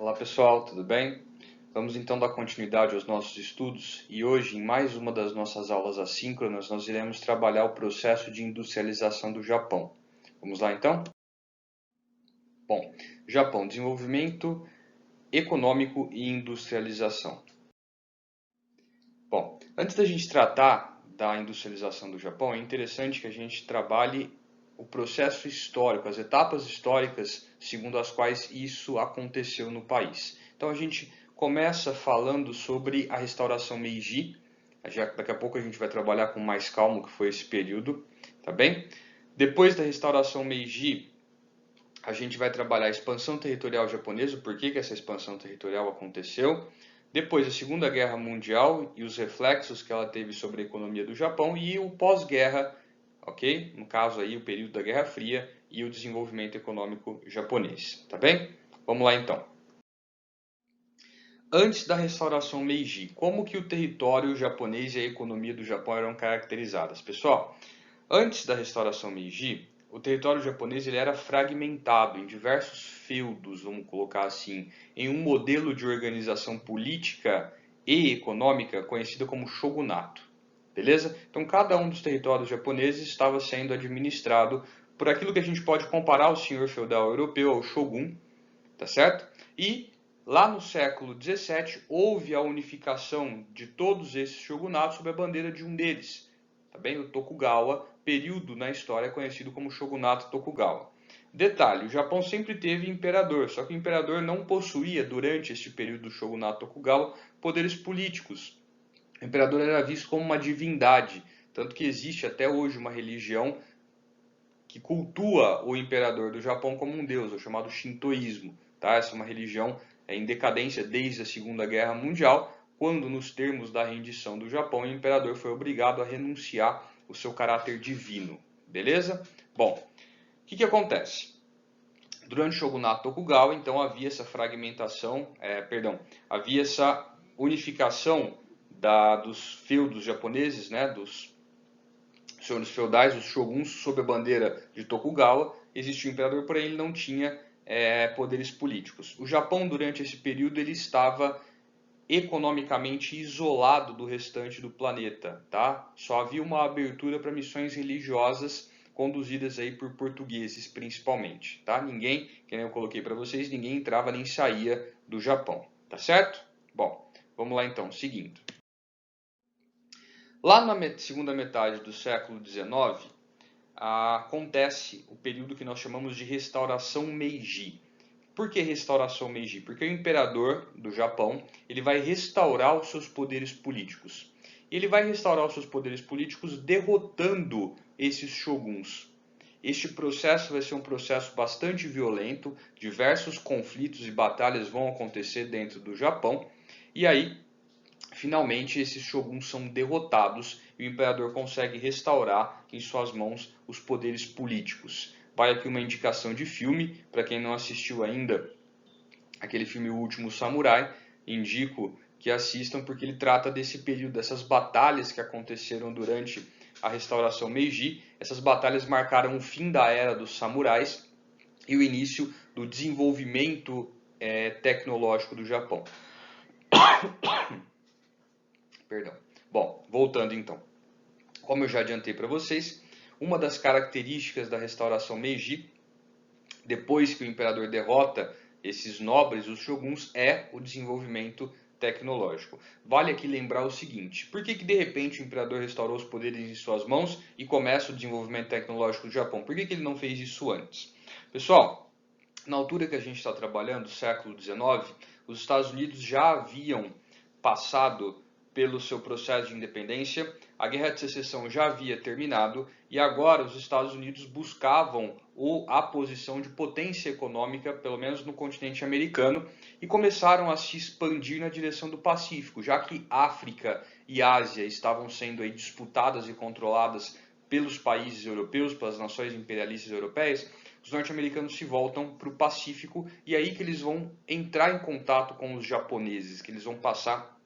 Olá pessoal, tudo bem? Vamos então dar continuidade aos nossos estudos e hoje, em mais uma das nossas aulas assíncronas, nós iremos trabalhar o processo de industrialização do Japão. Vamos lá então? Bom, Japão, desenvolvimento econômico e industrialização. Bom, antes da gente tratar da industrialização do Japão, é interessante que a gente trabalhe o processo histórico, as etapas históricas segundo as quais isso aconteceu no país. Então a gente começa falando sobre a restauração Meiji. Daqui a pouco a gente vai trabalhar com mais calma o que foi esse período, tá bem? Depois da restauração Meiji, a gente vai trabalhar a expansão territorial japonesa, por que essa expansão territorial aconteceu. Depois a Segunda Guerra Mundial e os reflexos que ela teve sobre a economia do Japão e o pós-guerra, ok? No caso aí o período da Guerra Fria e o desenvolvimento econômico japonês, tá bem? Vamos lá então. Antes da restauração Meiji, como que o território japonês e a economia do Japão eram caracterizadas? Pessoal, antes da restauração Meiji, o território japonês ele era fragmentado em diversos feudos, vamos colocar assim, em um modelo de organização política e econômica conhecida como shogunato. Beleza? Então cada um dos territórios japoneses estava sendo administrado por aquilo que a gente pode comparar ao senhor feudal europeu, ao shogun, tá certo? E lá no século XVII houve a unificação de todos esses shogunatos sob a bandeira de um deles, tá bem? O Tokugawa, período na história conhecido como Shogunato Tokugawa. Detalhe, o Japão sempre teve imperador, só que o imperador não possuía, durante este período do Shogunato Tokugawa, poderes políticos. O imperador era visto como uma divindade, tanto que existe até hoje uma religião que cultua o imperador do Japão como um deus, o chamado Shintoísmo. Tá? Essa é uma religião em decadência desde a Segunda Guerra Mundial, quando, nos termos da rendição do Japão, o imperador foi obrigado a renunciar o seu caráter divino. Beleza? Bom, o que acontece? Durante o Shogunato Tokugawa, então, havia essa fragmentação, havia essa unificação dos feudos japoneses, né, dos senhores feudais, os shoguns, sob a bandeira de Tokugawa. Existia o imperador, porém ele não tinha poderes políticos. O Japão, durante esse período, ele estava economicamente isolado do restante do planeta, tá? Só havia uma abertura para missões religiosas conduzidas aí por portugueses, principalmente, tá? Ninguém, que nem eu coloquei para vocês, ninguém entrava nem saía do Japão, tá certo? Bom, vamos lá então, seguindo. Lá na segunda metade do século XIX, acontece o período que nós chamamos de restauração Meiji. Por que restauração Meiji? Porque o imperador do Japão ele vai restaurar os seus poderes políticos. Ele vai restaurar os seus poderes políticos derrotando esses shoguns. Este processo vai ser um processo bastante violento, diversos conflitos e batalhas vão acontecer dentro do Japão, e aí, finalmente, esses shoguns são derrotados e o imperador consegue restaurar em suas mãos os poderes políticos. Vai aqui uma indicação de filme, para quem não assistiu ainda aquele filme O Último Samurai, indico que assistam porque ele trata desse período, dessas batalhas que aconteceram durante a restauração Meiji. Essas batalhas marcaram o fim da era dos samurais e o início do desenvolvimento tecnológico do Japão. Perdão. Bom, voltando então. Como eu já adiantei para vocês, uma das características da restauração Meiji, depois que o imperador derrota esses nobres, os shoguns, é o desenvolvimento tecnológico. Vale aqui lembrar o seguinte, por que de repente o imperador restaurou os poderes em suas mãos e começa o desenvolvimento tecnológico do Japão? Por que ele não fez isso antes? Pessoal, na altura que a gente está trabalhando, século XIX, os Estados Unidos já haviam passado pelo seu processo de independência, a Guerra de Secessão já havia terminado e agora os Estados Unidos buscavam a posição de potência econômica, pelo menos no continente americano, e começaram a se expandir na direção do Pacífico, já que África e Ásia estavam sendo aí disputadas e controladas pelos países europeus, pelas nações imperialistas europeias. Os norte-americanos se voltam para o Pacífico e é aí que eles vão entrar em contato com os japoneses, que eles vão passar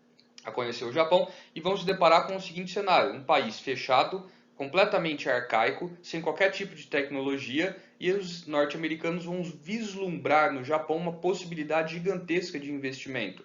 a conhecer o Japão e vão se deparar com o seguinte cenário: um país fechado, completamente arcaico, sem qualquer tipo de tecnologia, e os norte-americanos vão vislumbrar no Japão uma possibilidade gigantesca de investimento.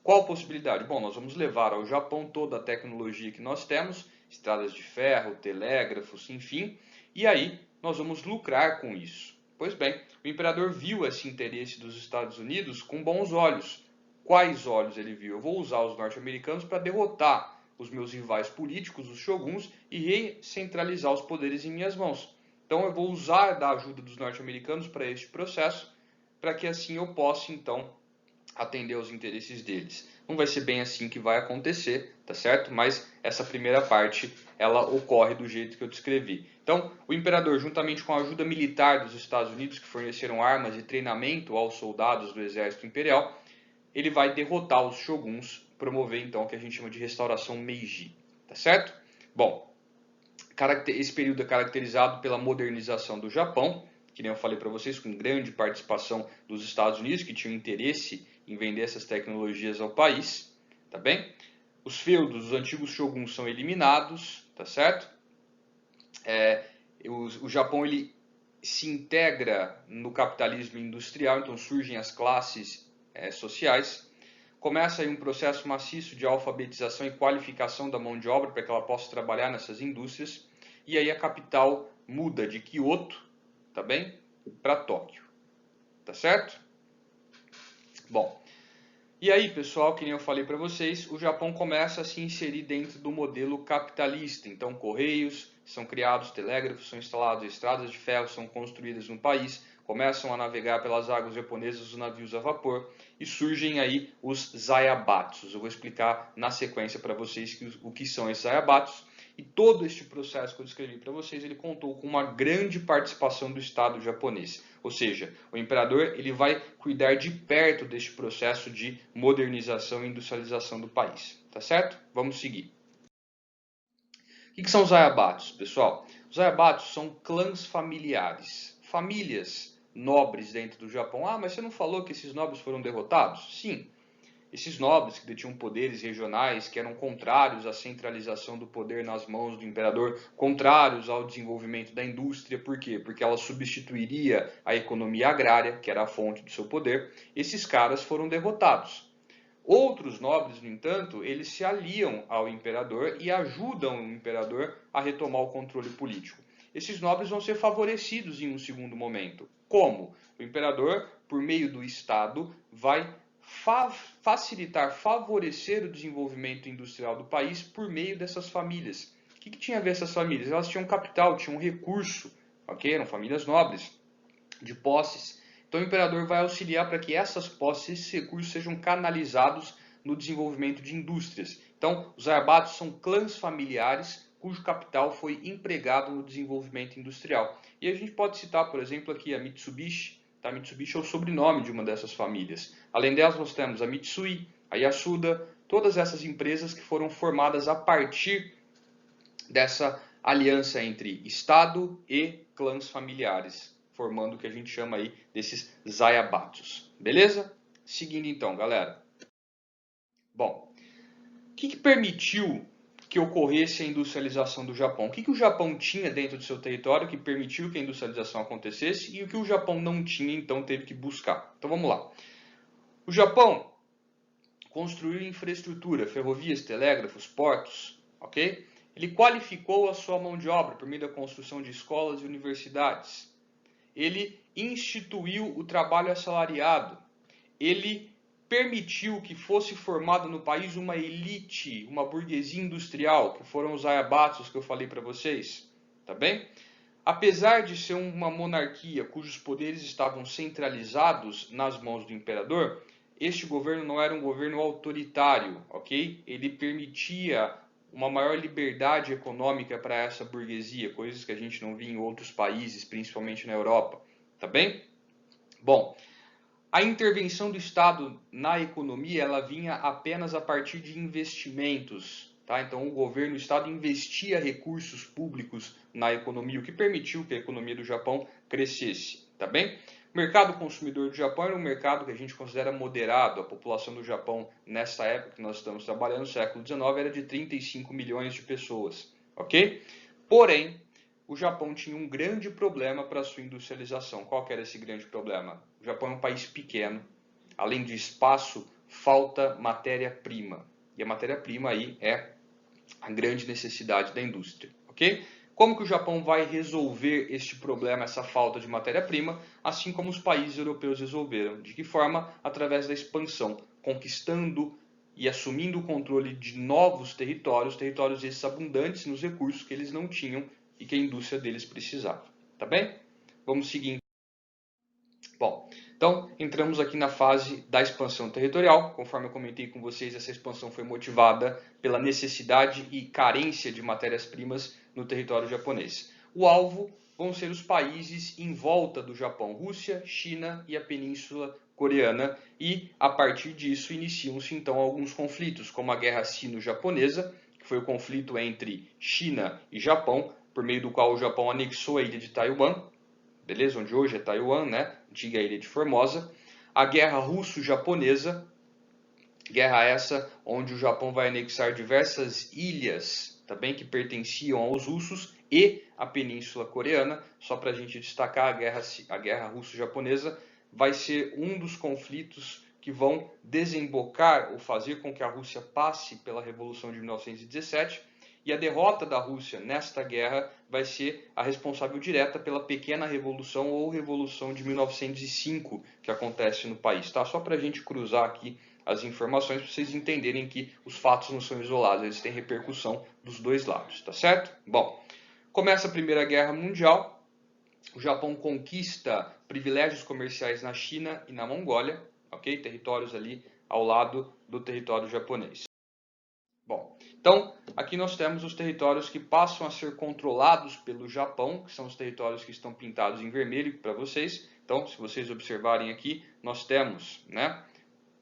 Qual possibilidade? Bom, nós vamos levar ao Japão toda a tecnologia que nós temos, estradas de ferro, telégrafos, enfim, e aí nós vamos lucrar com isso. Pois bem, o imperador viu esse interesse dos Estados Unidos com bons olhos. Quais olhos ele viu? Eu vou usar os norte-americanos para derrotar os meus rivais políticos, os shoguns, e recentralizar os poderes em minhas mãos. Então eu vou usar da ajuda dos norte-americanos para este processo, para que assim eu possa então atender aos interesses deles. Não vai ser bem assim que vai acontecer, tá certo? Mas essa primeira parte, ela ocorre do jeito que eu descrevi. Então, o imperador, juntamente com a ajuda militar dos Estados Unidos, que forneceram armas e treinamento aos soldados do exército imperial, ele vai derrotar os shoguns, promover então o que a gente chama de restauração Meiji, tá certo? Bom, esse período é caracterizado pela modernização do Japão, que nem eu falei para vocês, com grande participação dos Estados Unidos, que tinham interesse em vender essas tecnologias ao país, tá bem? Os feudos, os antigos shoguns são eliminados, tá certo? O Japão ele se integra no capitalismo industrial, então surgem as classes sociais. Começa aí um processo maciço de alfabetização e qualificação da mão de obra para que ela possa trabalhar nessas indústrias. E aí a capital muda de Kyoto, tá bem? Para Tóquio, tá certo? Bom, e aí pessoal, que nem eu falei para vocês, o Japão começa a se inserir dentro do modelo capitalista. Então correios são criados, telégrafos são instalados, estradas de ferro são construídas no país, começam a navegar pelas águas japonesas os navios a vapor e surgem aí os zaibatsus. Eu vou explicar na sequência para vocês o que são esses zaibatsus. E todo este processo que eu descrevi para vocês, ele contou com uma grande participação do Estado japonês. Ou seja, o imperador ele vai cuidar de perto deste processo de modernização e industrialização do país. Tá certo? Vamos seguir. O que são os zaibatsus, pessoal? Os zaibatsus são clãs familiares, famílias nobres dentro do Japão. Ah, mas você não falou que esses nobres foram derrotados? Sim. Esses nobres que detinham poderes regionais que eram contrários à centralização do poder nas mãos do imperador, contrários ao desenvolvimento da indústria, por quê? Porque ela substituiria a economia agrária, que era a fonte do seu poder. Esses caras foram derrotados. Outros nobres, no entanto, eles se aliam ao imperador e ajudam o imperador a retomar o controle político. Esses nobres vão ser favorecidos em um segundo momento. Como? O imperador, por meio do Estado, vai facilitar, favorecer o desenvolvimento industrial do país por meio dessas famílias. O que tinha a ver essas famílias? Elas tinham capital, tinham recurso, ok? Eram famílias nobres, de posses. Então o imperador vai auxiliar para que essas posses, esses recursos sejam canalizados no desenvolvimento de indústrias. Então os zaibatsus são clãs familiares cujo capital foi empregado no desenvolvimento industrial. E a gente pode citar, por exemplo, aqui a Mitsubishi. A Mitsubishi é o sobrenome de uma dessas famílias. Além delas, nós temos a Mitsui, a Yasuda, todas essas empresas que foram formadas a partir dessa aliança entre Estado e clãs familiares, formando o que a gente chama aí desses zaibatsus. Beleza? Seguindo então, galera. Bom, o que permitiu que ocorresse a industrialização do Japão? O que o Japão tinha dentro do seu território que permitiu que a industrialização acontecesse e o que o Japão não tinha, então teve que buscar? Então vamos lá. O Japão construiu infraestrutura, ferrovias, telégrafos, portos, ok? Ele qualificou a sua mão de obra por meio da construção de escolas e universidades. Ele instituiu o trabalho assalariado. Ele permitiu que fosse formada no país uma elite, uma burguesia industrial, que foram os zaibatsus que eu falei para vocês, tá bem? Apesar de ser uma monarquia cujos poderes estavam centralizados nas mãos do imperador, este governo não era um governo autoritário, ok? Ele permitia uma maior liberdade econômica para essa burguesia, coisas que a gente não via em outros países, principalmente na Europa, tá bem? Bom, a intervenção do Estado na economia ela vinha apenas a partir de investimentos. Tá? Então o governo, o Estado investia recursos públicos na economia, o que permitiu que a economia do Japão crescesse. Tá bem? O mercado consumidor do Japão era um mercado que a gente considera moderado. A população do Japão, nessa época que nós estamos trabalhando, no século XIX, era de 35 milhões de pessoas. Ok? Porém, o Japão tinha um grande problema para a sua industrialização. Qual que era esse grande problema? O Japão é um país pequeno, além de espaço, falta matéria-prima. E a matéria-prima aí é a grande necessidade da indústria, ok? Como que o Japão vai resolver este problema, essa falta de matéria-prima, assim como os países europeus resolveram? De que forma? Através da expansão, conquistando e assumindo o controle de novos territórios, territórios esses abundantes nos recursos que eles não tinham e que a indústria deles precisava. Tá bem? Vamos seguir. Bom, então entramos aqui na fase da expansão territorial. Conforme eu comentei com vocês, essa expansão foi motivada pela necessidade e carência de matérias-primas no território japonês. O alvo vão ser os países em volta do Japão, Rússia, China e a Península Coreana, e a partir disso iniciam-se então alguns conflitos, como a Guerra Sino-Japonesa, que foi o conflito entre China e Japão, por meio do qual o Japão anexou a ilha de Taiwan, beleza? Onde hoje é Taiwan, né? Antiga ilha de Formosa. A Guerra Russo-Japonesa, guerra essa onde o Japão vai anexar diversas ilhas, também que pertenciam aos russos, e a Península Coreana. Só para a gente destacar, a guerra russo-japonesa vai ser um dos conflitos que vão desembocar ou fazer com que a Rússia passe pela Revolução de 1917, e a derrota da Rússia nesta guerra vai ser a responsável direta pela pequena revolução ou revolução de 1905 que acontece no país, tá? Só para a gente cruzar aqui as informações para vocês entenderem que os fatos não são isolados, eles têm repercussão dos dois lados, tá certo? Bom, começa a Primeira Guerra Mundial, o Japão conquista privilégios comerciais na China e na Mongólia, ok? Territórios ali ao lado do território japonês. Bom, então aqui nós temos os territórios que passam a ser controlados pelo Japão, que são os territórios que estão pintados em vermelho para vocês. Então, se vocês observarem aqui, nós temos, né,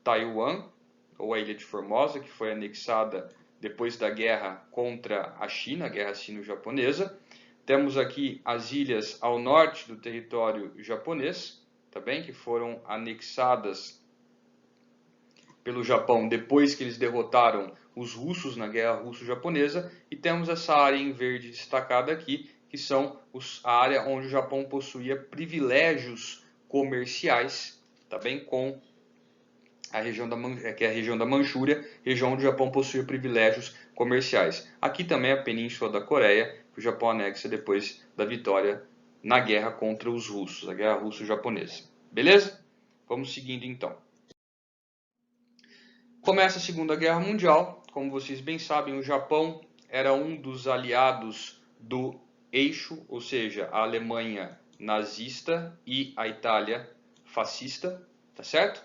Taiwan, ou a Ilha de Formosa, que foi anexada depois da guerra contra a China, a Guerra Sino-Japonesa. Temos aqui as ilhas ao norte do território japonês, também, que foram anexadas pelo Japão depois que eles derrotaram os russos na Guerra Russo-Japonesa. E temos essa área em verde destacada aqui, que são a área onde o Japão possuía privilégios comerciais, tá bem, com a região que é a região da Manchúria, região onde o Japão possuía privilégios comerciais. Aqui também a Península da Coreia, que o Japão anexa depois da vitória na guerra contra os russos, a Guerra Russo-Japonesa. Beleza? Vamos seguindo então. Começa a Segunda Guerra Mundial. Como vocês bem sabem, o Japão era um dos aliados do eixo, ou seja, a Alemanha nazista e a Itália fascista, tá certo?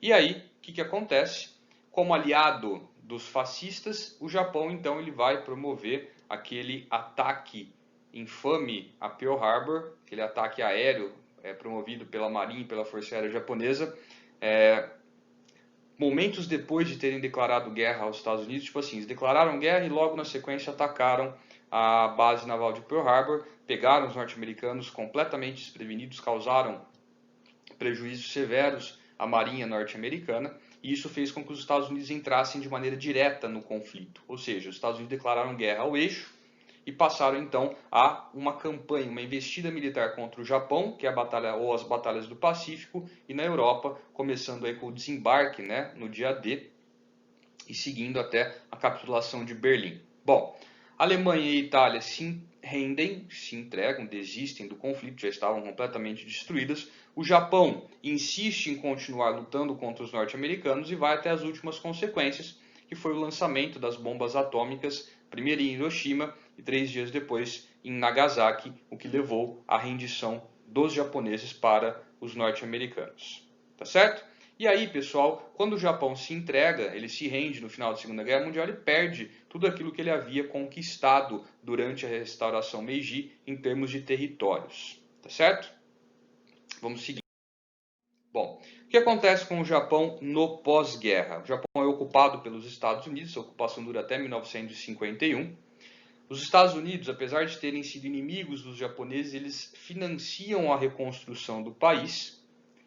E aí, o que acontece? Como aliado dos fascistas, o Japão então ele vai promover aquele ataque infame a Pearl Harbor, aquele ataque aéreo promovido pela Marinha e pela Força Aérea Japonesa, momentos depois de terem declarado guerra aos Estados Unidos. Tipo assim, eles declararam guerra e logo na sequência atacaram a base naval de Pearl Harbor, pegaram os norte-americanos completamente desprevenidos, causaram prejuízos severos à marinha norte-americana, e isso fez com que os Estados Unidos entrassem de maneira direta no conflito. Ou seja, os Estados Unidos declararam guerra ao eixo e passaram então a uma campanha, uma investida militar contra o Japão, que é a batalha ou as batalhas do Pacífico, e na Europa, começando aí com o desembarque, né, no dia D e seguindo até a capitulação de Berlim. Bom, Alemanha e Itália se rendem, se entregam, desistem do conflito, já estavam completamente destruídas. O Japão insiste em continuar lutando contra os norte-americanos e vai até as últimas consequências, que foi o lançamento das bombas atômicas, primeiro em Hiroshima e 3 dias depois em Nagasaki, o que levou à rendição dos japoneses para os norte-americanos. Tá certo? E aí, pessoal, quando o Japão se entrega, ele se rende no final da Segunda Guerra Mundial, ele perde tudo aquilo que ele havia conquistado durante a restauração Meiji em termos de territórios. Tá certo? Vamos seguir. Bom, o que acontece com o Japão no pós-guerra? O Japão é ocupado pelos Estados Unidos, a ocupação dura até 1951. Os Estados Unidos, apesar de terem sido inimigos dos japoneses, eles financiam a reconstrução do país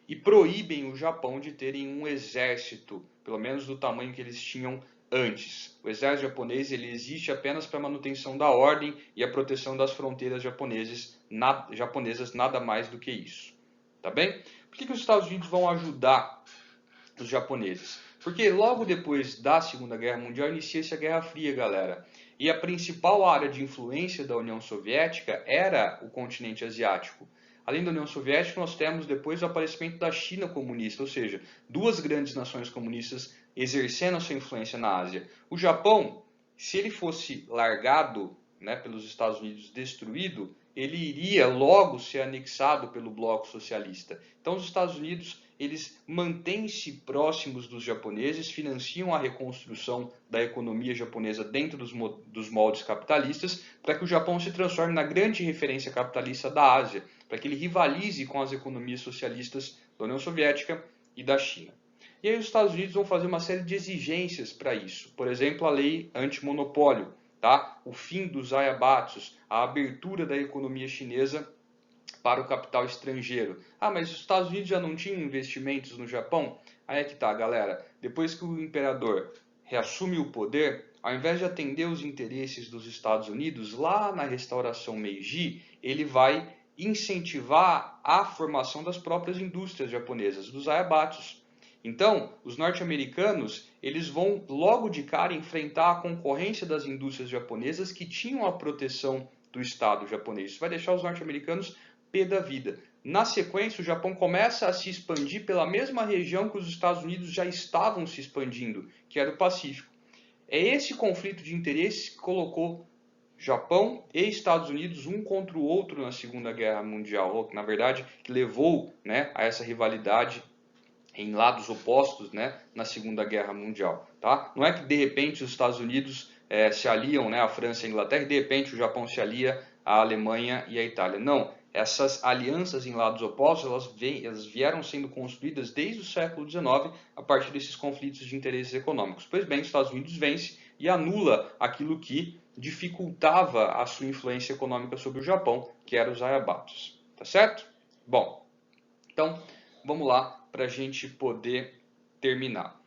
e proíbem o Japão de terem um exército, pelo menos do tamanho que eles tinham antes. O exército japonês ele existe apenas para a manutenção da ordem e a proteção das fronteiras japonesas, nada mais do que isso. Tá bem? Por que os Estados Unidos vão ajudar os japoneses? Porque logo depois da Segunda Guerra Mundial inicia-se a Guerra Fria, galera. E a principal área de influência da União Soviética era o continente asiático. Além da União Soviética, nós temos depois o aparecimento da China comunista, ou seja, duas grandes nações comunistas exercendo a sua influência na Ásia. O Japão, se ele fosse largado, né, pelos Estados Unidos, destruído, ele iria logo ser anexado pelo bloco socialista. Então os Estados Unidos eles mantêm-se próximos dos japoneses, financiam a reconstrução da economia japonesa dentro dos moldes capitalistas, para que o Japão se transforme na grande referência capitalista da Ásia, para que ele rivalize com as economias socialistas da União Soviética e da China. E aí os Estados Unidos vão fazer uma série de exigências para isso. Por exemplo, a lei antimonopólio, tá? O fim dos zaibatsus, a abertura da economia chinesa para o capital estrangeiro. Ah, mas os Estados Unidos já não tinham investimentos no Japão? Aí é que tá, galera. Depois que o imperador reassume o poder, ao invés de atender os interesses dos Estados Unidos, lá na restauração Meiji, ele vai incentivar a formação das próprias indústrias japonesas, dos zaibatsus. Então, os norte-americanos eles vão logo de cara enfrentar a concorrência das indústrias japonesas que tinham a proteção do Estado japonês. Isso vai deixar os norte-americanos pé da vida. Na sequência, o Japão começa a se expandir pela mesma região que os Estados Unidos já estavam se expandindo, que era o Pacífico. É esse conflito de interesses que colocou Japão e Estados Unidos um contra o outro na Segunda Guerra Mundial, ou, na verdade, que levou, né, a essa rivalidade em lados opostos, né, na Segunda Guerra Mundial. Tá? Não é que de repente os Estados Unidos se aliam, né, a França e a Inglaterra, e de repente o Japão se alia à Alemanha e à Itália. Não, essas alianças em lados opostos elas vieram sendo construídas desde o século XIX a partir desses conflitos de interesses econômicos. Pois bem, os Estados Unidos vence e anula aquilo que dificultava a sua influência econômica sobre o Japão, que eram os zaibatsus. Tá certo? Bom, então vamos lá para a gente poder terminar.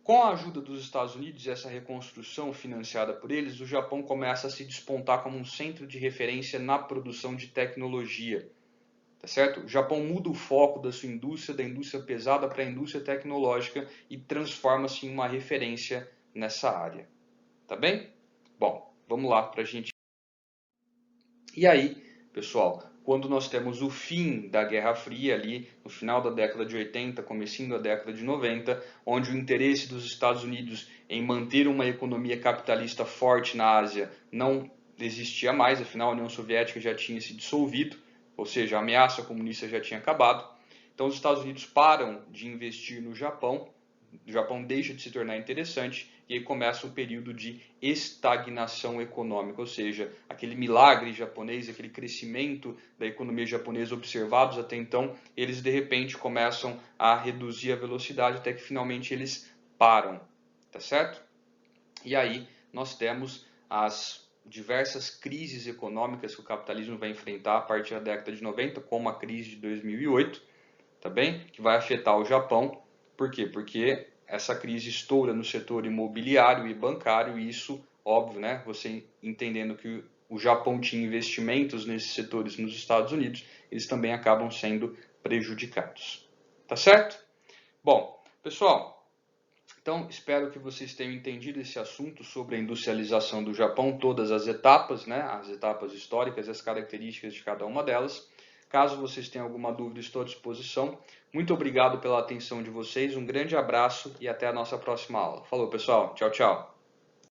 Com a ajuda dos Estados Unidos e essa reconstrução financiada por eles, o Japão começa a se despontar como um centro de referência na produção de tecnologia. Tá certo? O Japão muda o foco da sua indústria, da indústria pesada para a indústria tecnológica e transforma-se em uma referência nessa área. Tá bem? Bom, vamos lá para a gente. E aí, pessoal, quando nós temos o fim da Guerra Fria ali, no final da década de 80, comecinho da década de 90, onde o interesse dos Estados Unidos em manter uma economia capitalista forte na Ásia não existia mais, afinal a União Soviética já tinha se dissolvido, ou seja, a ameaça comunista já tinha acabado. Então os Estados Unidos param de investir no Japão, o Japão deixa de se tornar interessante e aí começa um período de estagnação econômica, ou seja, aquele milagre japonês, aquele crescimento da economia japonesa observados até então, eles de repente começam a reduzir a velocidade até que finalmente eles param, tá certo? E aí nós temos as diversas crises econômicas que o capitalismo vai enfrentar a partir da década de 90, como a crise de 2008, tá bem? Que vai afetar o Japão. Por quê? Porque essa crise estoura no setor imobiliário e bancário e isso, óbvio, né? Você entendendo que o Japão tinha investimentos nesses setores nos Estados Unidos, eles também acabam sendo prejudicados. Tá certo? Bom, pessoal, então espero que vocês tenham entendido esse assunto sobre a industrialização do Japão, todas as etapas, né? As etapas históricas e as características de cada uma delas. Caso vocês tenham alguma dúvida, estou à disposição. Muito obrigado pela atenção de vocês, um grande abraço e até a nossa próxima aula. Falou, pessoal. Tchau, tchau.